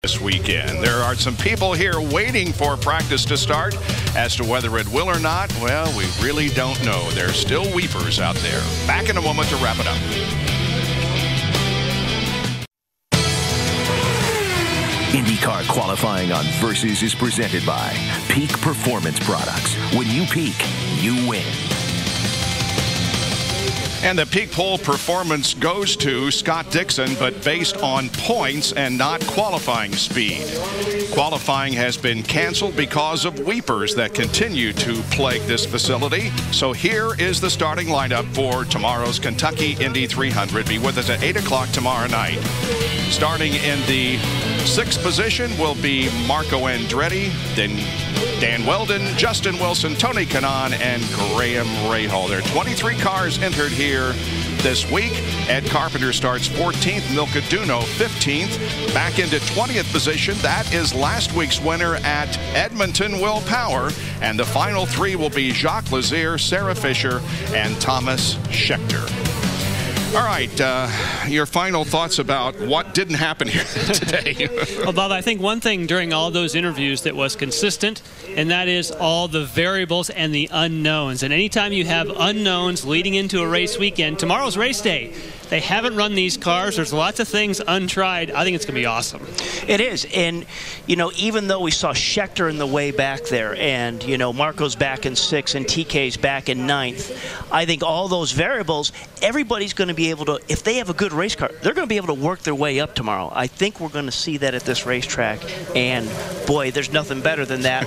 this weekend. There are some people here waiting for practice to start. As to whether it will or not, well, we really don't know. There's still weepers out there. Back in a moment to wrap it up. IndyCar qualifying on Versus is presented by Peak Performance Products. When you peak, you win. And the peak pole performance goes to Scott Dixon, but based on points and not qualifying speed. Qualifying has been canceled because of weepers that continue to plague this facility. So here is the starting lineup for tomorrow's Kentucky Indy 300. Be with us at 8 o'clock tomorrow night. Starting in the 6th position will be Marco Andretti, then Dan Weldon, Justin Wilson, Tony Kanaan, and Graham Rahal. There are 23 cars entered here this week. Ed Carpenter starts 14th, Milka Duno 15th. Back into 20th position, that is last week's winner at Edmonton, Will Power. And the final 3 will be Jacques Lazier, Sarah Fisher, and Thomas Schechter. All right, your final thoughts about what didn't happen here today. Well, Bob, I think one thing during all those interviews that was consistent, and that is all the variables and the unknowns. And anytime you have unknowns leading into a race weekend, tomorrow's race day. They haven't run these cars. There's lots of things untried. I think it's going to be awesome. It is. And, you know, even though we saw Schechter in the way back there and, you know, Marco's back in 6th and TK's back in 9th, I think all those variables, everybody's going to be able to, if they have a good race car, they're going to be able to work their way up tomorrow. I think we're going to see that at this racetrack. And, boy, there's nothing better than that.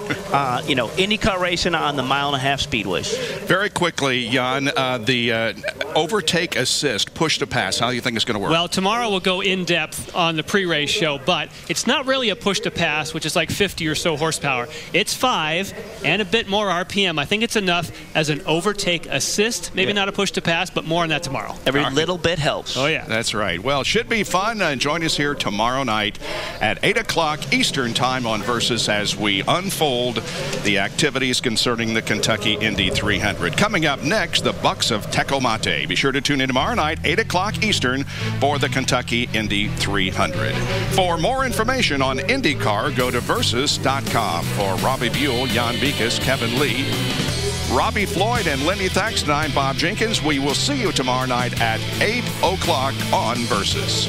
You know, IndyCar racing on the 1.5 mile speedways. Very quickly, Jan, the overtake assist, push to pass, how do you think it's going to work? Well, tomorrow we'll go in depth on the pre-race show, but it's not really a push to pass, which is like 50 or so horsepower. It's 5 and a bit more RPM. I think it's enough as an overtake assist. Maybe not a push to pass, but more on that tomorrow. Every little bit helps. Oh, yeah. That's right. Well, should be fun. Join us here tomorrow night at 8 o'clock Eastern Time on Versus as we unfold the activities concerning the Kentucky Indy 300. Coming up next, the Bucks of Tecomate. Be sure to tune in tomorrow night, 8 o'clock Eastern, for the Kentucky Indy 300. For more information on IndyCar, go to Versus.com. For Robbie Buell, Jan Beekes, Kevin Lee, Robbie Floyd, and Lenny Thaxton, I'm Bob Jenkins. We will see you tomorrow night at 8 o'clock on Versus.